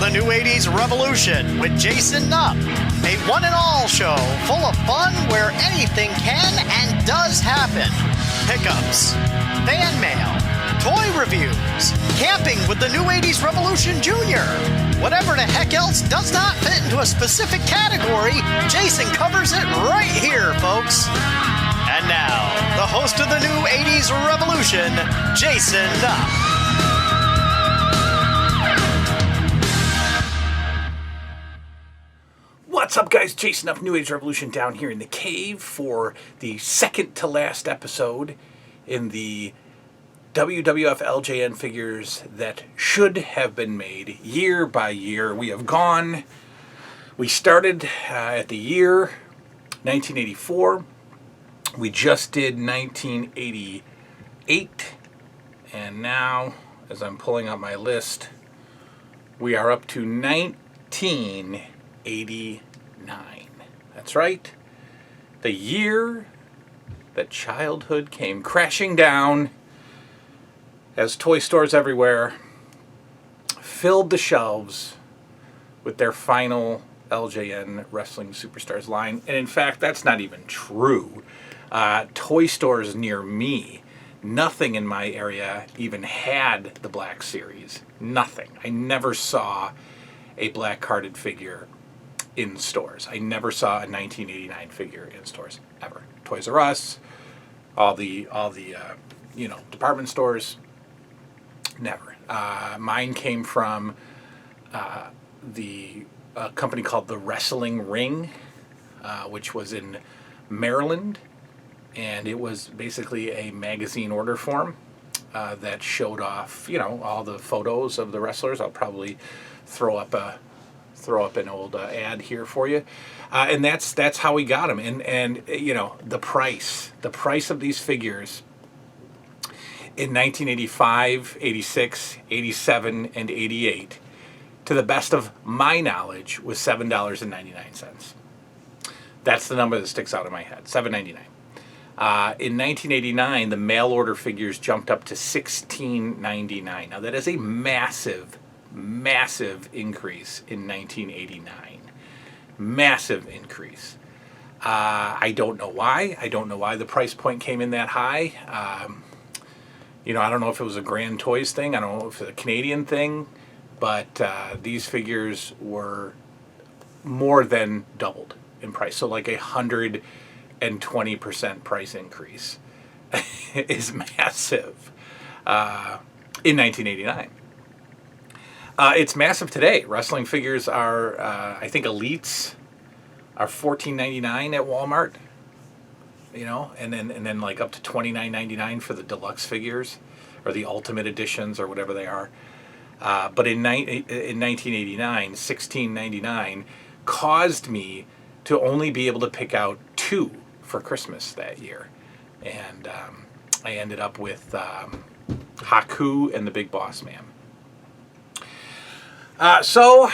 the New 80s Revolution with Jason Nupp, a one-and-all show full of fun where anything can and does happen. Pickups, fan mail, toy reviews, camping with the New 80s Revolution Jr. Whatever the heck else does not fit into a specific category, Jason covers it right here, folks. And now, the host of the New 80s Revolution, Jason Nupp. What's up, guys? Jason Nupp, New Age Revolution, down here in the cave for the second to last episode in the WWF LJN figures that should have been made year by year. We started at the year 1984. We just did 1988. And now, as I'm pulling up my list, we are up to 1989. That's right. The year that childhood came crashing down as toy stores everywhere filled the shelves with their final LJN Wrestling Superstars line. And in fact, that's not even true. Toy stores near me, nothing in my area even had the Black Series. Nothing. I never saw a black carded figure in stores. I never saw a 1989 figure in stores ever. Toys R Us, all the department stores, never. Mine came from the company called the Wrestling Ring, which was in Maryland, and it was basically a magazine order form that showed off, all the photos of the wrestlers. I'll probably throw up an old ad here for you, and that's how we got them. And the price of these figures in 1985, 86, 87, and 88, to the best of my knowledge, was $7.99. That's the number that sticks out in my head, $7.99. In 1989, the mail order figures jumped up to $16.99. Now that is a massive increase in 1989. Massive increase. I don't know why. I don't know why the price point came in that high. I don't know if it was a Grand Toys thing. I don't know if it's a Canadian thing. But these figures were more than doubled in price. So like 120% price increase is massive in 1989. It's massive today. Wrestling figures are, I think, Elites are $14.99 at Walmart. And then like up to $29.99 for the deluxe figures or the Ultimate Editions or whatever they are. But in 1989, $16.99 caused me to only be able to pick out two for Christmas that year, and I ended up with Haku and the Big Boss Man. So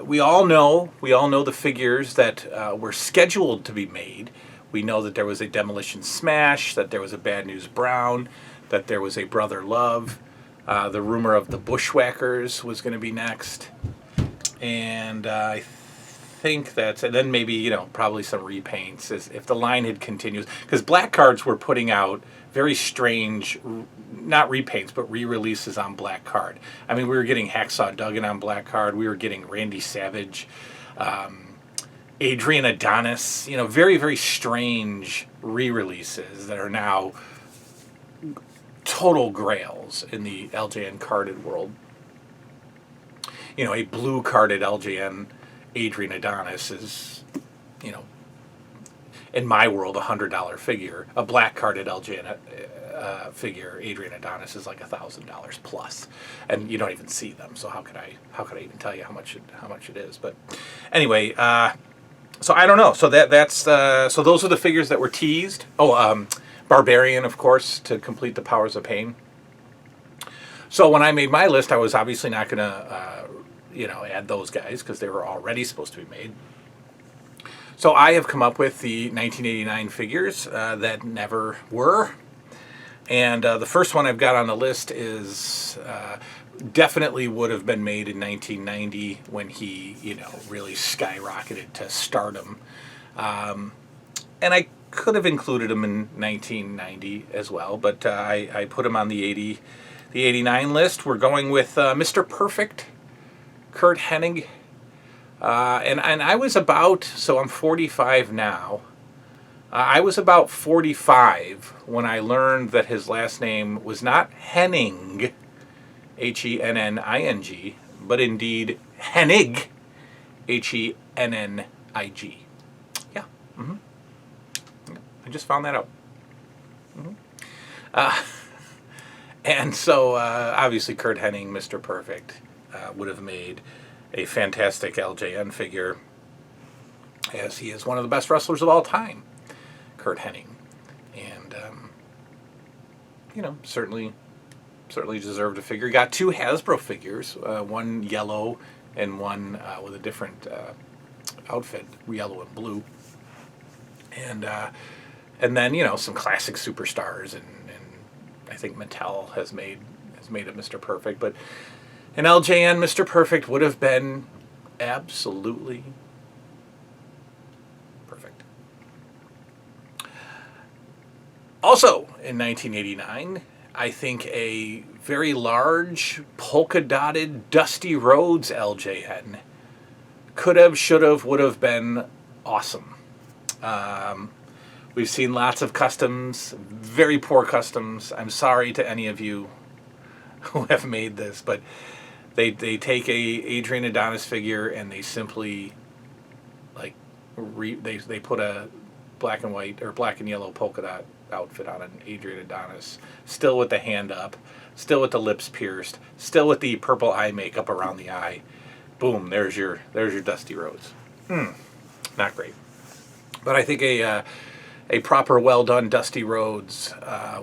we all know the figures that were scheduled to be made. We know that there was a Demolition Smash, that there was a Bad News Brown, that there was a Brother Love. The rumor of the Bushwhackers was going to be next, and I think and then maybe probably some repaints if the line had continued, because Black Cards were putting out very strange, not repaints, but re-releases on Black Card. I mean, we were getting Hacksaw Duggan on Black Card. We were getting Randy Savage, Adrian Adonis. Very, very strange re-releases that are now total grails in the LJN carded world. A blue carded LJN Adrian Adonis is, in my world, $100 figure. A black carded LJN figure, Adrian Adonis, is like $1,000 plus, and you don't even see them. So how could I even tell you how much it is? But anyway, so I don't know. So so those are the figures that were teased. Barbarian, of course, to complete the Powers of Pain. So when I made my list, I was obviously not going to, add those guys because they were already supposed to be made. So I have come up with the 1989 figures that never were. And the first one I've got on the list is definitely would have been made in 1990 when he, really skyrocketed to stardom. And I could have included him in 1990 as well, but I put him on the 89 list. We're going with Mr. Perfect, Kurt Hennig. And I was so I'm 45 now. I was about 45 when I learned that his last name was not Henning, Henning, but indeed Hennig, Hennig. Yeah. Mm-hmm. I just found that out. Mm-hmm. And so, obviously, Kurt Hennig, Mr. Perfect, would have made a fantastic LJN figure, as he is one of the best wrestlers of all time, Kurt Hennig. And, certainly deserved a figure. Got 2 Hasbro figures, one yellow and one with a different outfit, yellow and blue. And then, some classic superstars, and I think Mattel has made it Mr. Perfect, but an LJN Mr. Perfect would have been absolutely perfect. Also, in 1989, I think a very large, polka-dotted Dusty Rhodes LJN could have, should have, would have been awesome. We've seen lots of customs, very poor customs. I'm sorry to any of you who have made this, but they take a Adrian Adonis figure and they simply they put a black and white or black and yellow polka dot outfit on an Adrian Adonis, still with the hand up, still with the lips pierced, still with the purple eye makeup around the eye. Boom, there's your Dusty Rhodes. Not great. But I think a proper, well-done Dusty Rhodes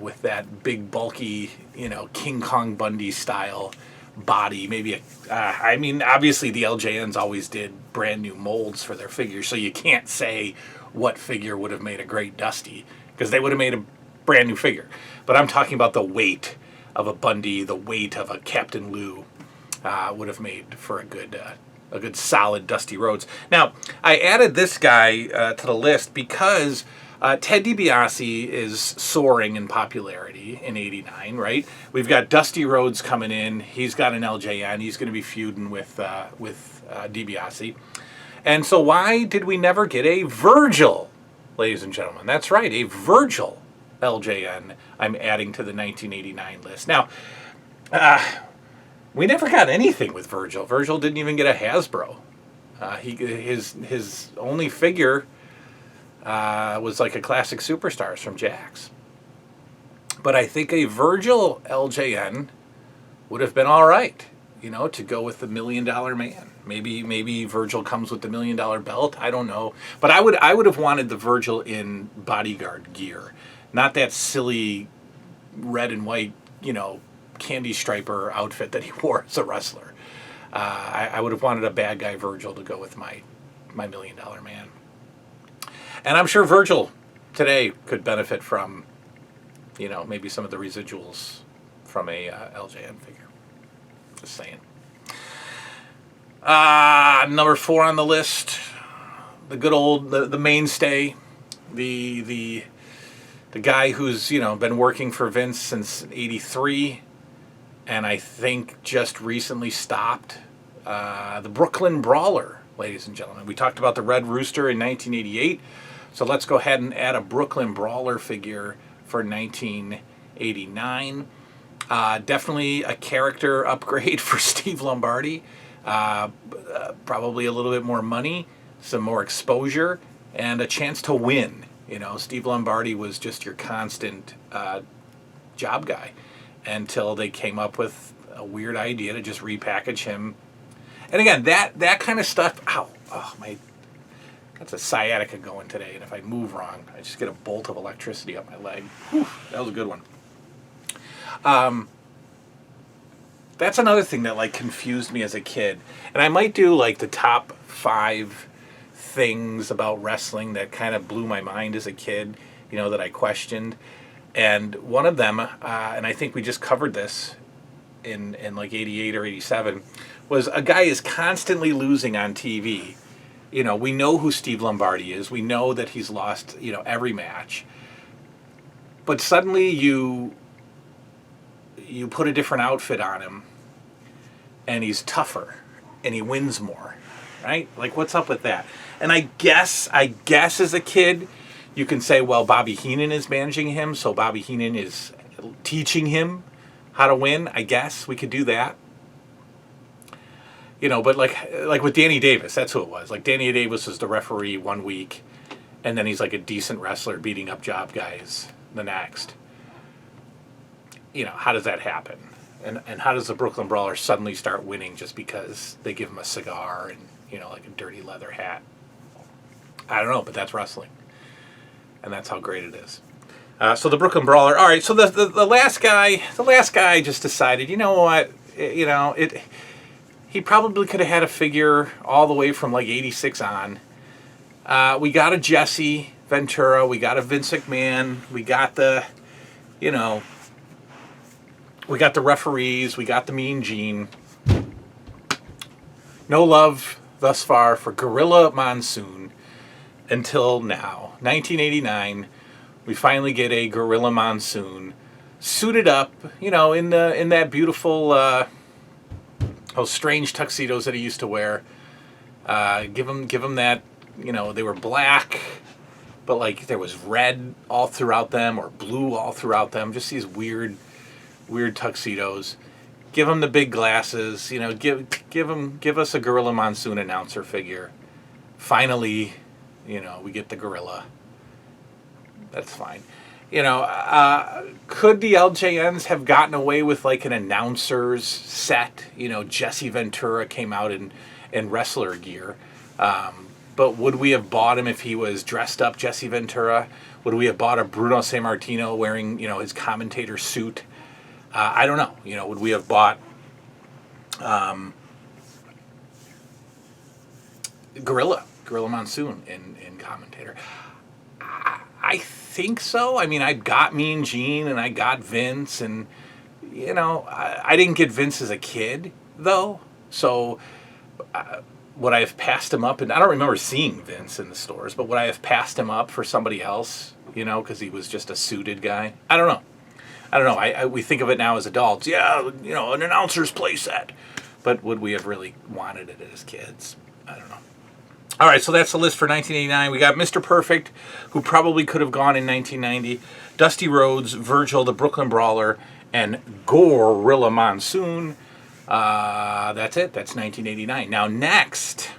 with that big, bulky, King Kong Bundy style body. Maybe obviously the LJNs always did brand new molds for their figures, so you can't say what figure would have made a great Dusty, because they would have made a brand new figure. But I'm talking about the weight of a Bundy, the weight of a Captain Lou would have made for a good solid Dusty Rhodes. Now, I added this guy to the list because Ted DiBiase is soaring in popularity in '89, right? We've got Dusty Rhodes coming in. He's got an LJN. He's going to be feuding with DiBiase. And so why did we never get a Virgil, ladies and gentlemen? That's right, a Virgil LJN I'm adding to the 1989 list. Now, we never got anything with Virgil. Virgil didn't even get a Hasbro. His only figure was like a classic Superstars from Jax. But I think a Virgil LJN would have been all right, to go with the $1 Million Man. Maybe Virgil comes with the $1 Million belt. I don't know. But I would have wanted the Virgil in bodyguard gear, not that silly red and white, candy striper outfit that he wore as a wrestler. I would have wanted a bad guy Virgil to go with my $1 Million Man. And I'm sure Virgil today could benefit from, maybe some of the residuals from a LJN figure. Just saying. Number 4 on the list, the good old, the mainstay, the guy who's, been working for Vince since '83, and I think just recently stopped, the Brooklyn Brawler, ladies and gentlemen. We talked about the Red Rooster in 1988, so let's go ahead and add a Brooklyn Brawler figure for 1989. Definitely a character upgrade for Steve Lombardi. Probably a little bit more money, some more exposure, and a chance to win. Steve Lombardi was just your constant job guy until they came up with a weird idea to just repackage him. And again, that kind of stuff. Ow! Oh, got a sciatica going today, and if I move wrong, I just get a bolt of electricity up my leg. Whew, that was a good one. That's another thing that confused me as a kid, and I might do the top 5 things about wrestling that kind of blew my mind as a kid, that I questioned. And one of them, and I think we just covered this in like 88 or 87 was a guy is constantly losing on TV. You know, we know who Steve Lombardi is. We know that he's lost, you know, every match. But suddenly you put a different outfit on him and he's tougher and he wins more, right? Like, what's up with that? And I guess as a kid, you can say, well, Bobby Heenan is managing him, so Bobby Heenan is teaching him how to win. I guess we could do that. You know, but like with Danny Davis, that's who it was. Like, Danny Davis was the referee one week, and then he's like a decent wrestler beating up job guys the next. You know, how does that happen? And how does the Brooklyn Brawler suddenly start winning just because they give him a cigar and, you know, like a dirty leather hat? I don't know, but that's wrestling. And that's how great it is. So the Brooklyn Brawler, all right, so the last guy just decided, you know what, he probably could have had a figure all the way from like 86 on. We got a Jesse Ventura, we got a Vince McMahon, we got the, you know, we got the referees, we got the Mean Gene. No love thus far for Gorilla Monsoon until now. 1989, we finally get a Gorilla Monsoon suited up, you know, in that beautiful, those strange tuxedos that he used to wear. Give him that, you know, they were black, but like there was red all throughout them or blue all throughout them. Just these weird tuxedos. Give him the big glasses, you know, give us a Gorilla Monsoon announcer figure. Finally, you know, we get the gorilla. That's fine. You know, could the LJNs have gotten away with like an announcer's set? You know, Jesse Ventura came out in wrestler gear. But would we have bought him if he was dressed up Jesse Ventura? Would we have bought a Bruno Sammartino wearing, you know, his commentator suit? I don't know. You know, would we have bought Gorilla Monsoon in commentator? I think so. I mean, I got Mean Gene and I got Vince, and you know, I didn't get Vince as a kid though. So would I have passed him up? And I don't remember seeing Vince in the stores, but would I have passed him up for somebody else? You know, because he was just a suited guy. I don't know. We think of it now as adults. Yeah, you know, an announcer's playset. But would we have really wanted it as kids? I don't know. All right, so that's the list for 1989. We got Mr. Perfect, who probably could have gone in 1990. Dusty Rhodes, Virgil, the Brooklyn Brawler, and Gorilla Monsoon. That's it. That's 1989. Now, next,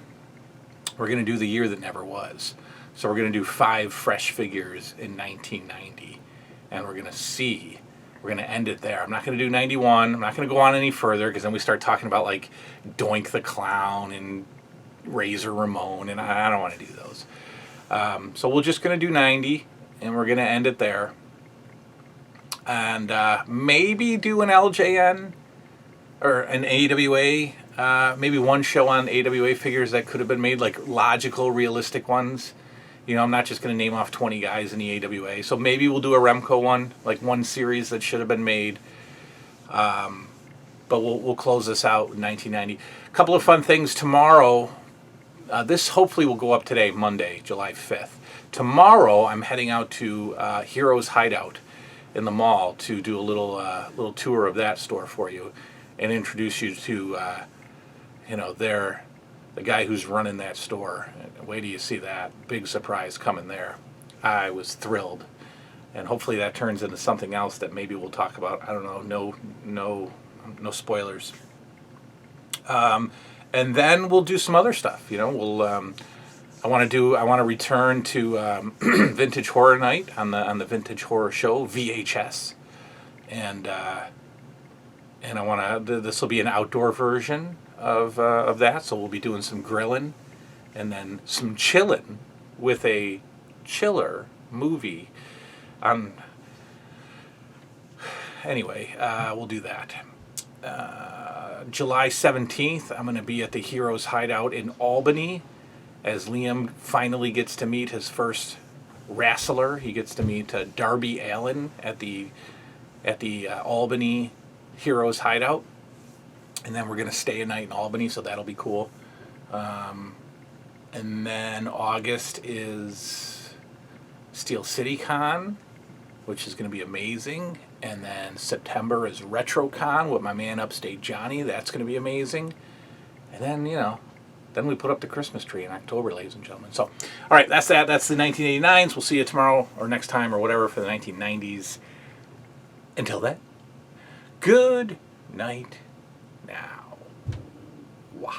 we're going to do the year that never was. So we're going to do 5 fresh figures in 1990. And we're going to see. We're going to end it there. I'm not going to do 91. I'm not going to go on any further because then we start talking about like Doink the Clown and Razor Ramon, and I don't want to do those. So we're just going to do 90, and we're going to end it there. And maybe do an LJN or an AWA, maybe one show on AWA figures that could have been made, like logical, realistic ones. You know, I'm not just going to name off 20 guys in the AWA. So maybe we'll do a Remco one, like one series that should have been made. But we'll close this out in 1990. A couple of fun things tomorrow. This hopefully will go up today, Monday, July 5th. Tomorrow, I'm heading out to Heroes Hideout in the mall to do a little tour of that store for you and introduce you to, you know, the guy who's running that store. Wait till you see that. Big surprise coming there. I was thrilled. And hopefully that turns into something else that maybe we'll talk about. I don't know. No spoilers. And then we'll do some other stuff. You know, we'll. I want to return to Vintage Horror Night on the Vintage Horror Show VHS, and I want to. This will be an outdoor version of that. So we'll be doing some grilling, and then some chilling with a chiller movie. Anyway, we'll do that. July 17th, I'm going to be at the Heroes Hideout in Albany as Liam finally gets to meet his first wrestler. He gets to meet Darby Allin at the Albany Heroes Hideout. And then we're going to stay a night in Albany, so that'll be cool. And then August is Steel City Con, which is going to be amazing. And then September is RetroCon with my man Upstate Johnny. That's going to be amazing. And then, then we put up the Christmas tree in October, ladies and gentlemen. So, all right, that's that. That's the 1989s. We'll see you tomorrow or next time or whatever for the 1990s. Until then, good night now. Wow.